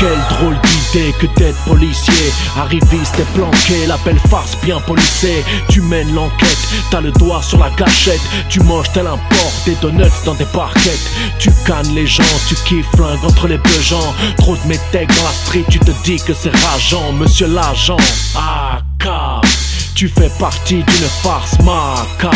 Quelle drôle d'idée que d'être policier. Arriviste et planqué, la belle farce bien polissée. Tu mènes l'enquête, t'as le doigt sur la gâchette. Tu manges tel un porc, des donuts dans des barquettes. Tu cannes les gens, tu kiffes flingue entre les deux gens. Trop de métèques dans la street, tu te dis que c'est rageant. Monsieur l'agent, tu fais partie d'une farce macabre.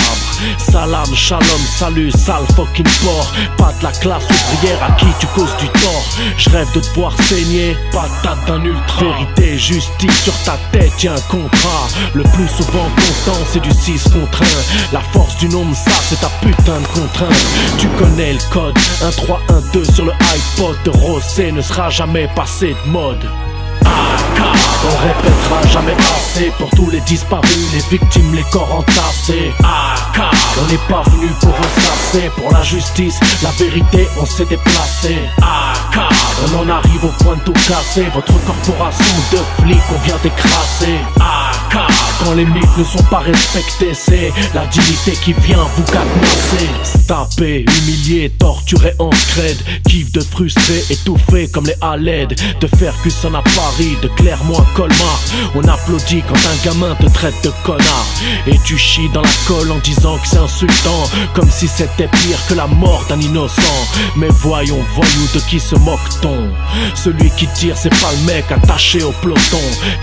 Salam, shalom, salut, sale fucking porc. Pas de la classe ouvrière à qui tu causes du tort. Je rêve de te voir saigner, patate d'un ultra. Vérité, justice, sur ta tête y'a un contrat. Le plus souvent content c'est du 6 contre 1. La force du nombre, ça c'est ta putain de contrainte. Tu connais le code, 1, 3, 1, 2 sur le iPod de Rossé ne sera jamais passé de mode. On répétera jamais assez pour tous les disparus, les victimes, les corps entassés. On n'est pas venu pour ressasser, pour la justice, la vérité, on s'est déplacé. On en arrive au point de tout casser, votre corporation de flics on vient d'écraser. Quand les mythes ne sont pas respectés, c'est la dignité qui vient vous cadenasser. Tapé, humilié, torturé en scred. Kiff de frustré, étouffé comme les Haled. De Ferguson à Paris, de Clermont à Colmar. On applaudit quand un gamin te traite de connard. Et tu chies dans la colle en disant que c'est insultant, comme si c'était pire que la mort d'un innocent. Mais voyons, voyou, de qui se moque-t-on? Celui qui tire c'est pas le mec attaché au peloton.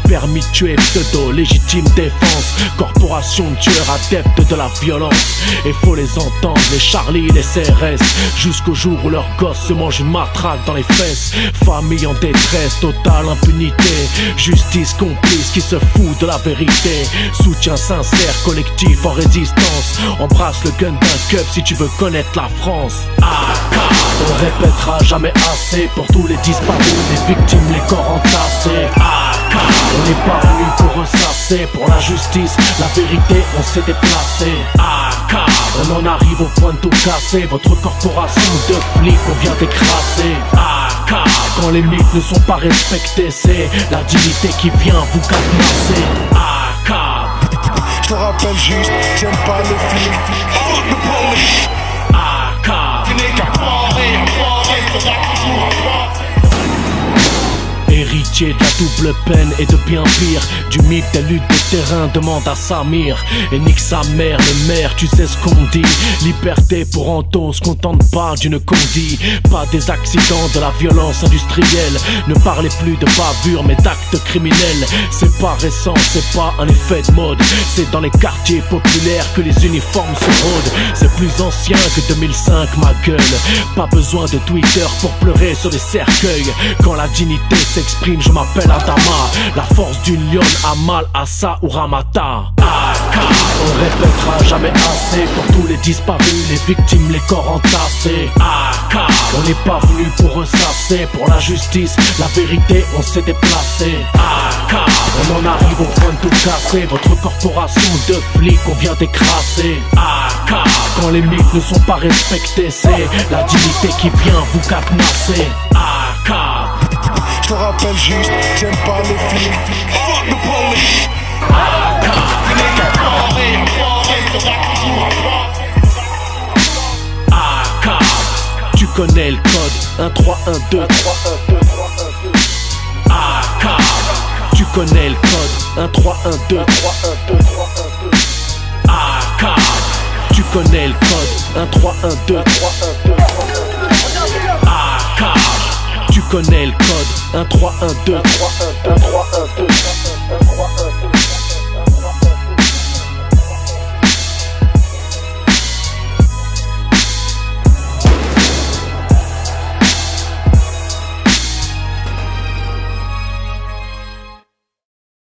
Permis de tuer, pseudo, légitime défense. Corporation de tueurs adeptes de la violence. Et faut les entendre, les Charlie, les CRS. Jusqu'au jour où leur gosse se mange une matraque dans les fesses. Famille en détresse, totale impunité. Justice complice qui se fout de la vérité. Soutien sincère, collectif en résistance. Embrasse le gun d'un cup si tu veux connaître la France. On répétera jamais assez pour tous les disparus, les victimes, les corps entassés. On n'est pas venu pour ressasser, pour la justice, la vérité, on s'est déplacé. On en arrive au point de tout casser, votre corporation de flics on vient d'écraser. Quand les mythes ne sont pas respectés, c'est la dignité qui vient vous cadenasser. Je te rappelle juste, j'aime pas le flic. Fuck the police. Tu n'es qu'un foiré, sera toujours un foiré. Héritier de la double peine et de bien pire. Du mythe des luttes de terrain, demande à Samir. Et nique sa mère, le maire, tu sais ce qu'on dit. Liberté pour Anto, on se contente pas d'une condi. Pas des accidents, de la violence industrielle. Ne parlez plus de bavure mais d'actes criminels. C'est pas récent, c'est pas un effet de mode. C'est dans les quartiers populaires que les uniformes se rôdent. C'est plus ancien que 2005 ma gueule. Pas besoin de Twitter pour pleurer sur des cercueils. Quand la dignité s'exprime, je m'appelle Adama. La force d'une lionne, Amal, Assa ou Ramata. On répétera jamais assez pour tous les disparus, les victimes, les corps entassés. On n'est pas venu pour ressasser, pour la justice, la vérité, on s'est déplacé. On en arrive au point de tout casser, votre corporation de flics on vient d'écraser. Quand les mythes ne sont pas respectés, c'est la dignité qui vient vous cadenasser. Je te rappelle juste, j'aime pas le flic. Fuck the police. Tu n'es qu'un foiré, sera toujours un foiré. Tu connais le code, 1, 3, 1, 2. Tu connais le code, 1, 3, 1, 2. Tu connais le code, 1, 3, 1, 2. Tu connais le code, 1, 3, 1, 2.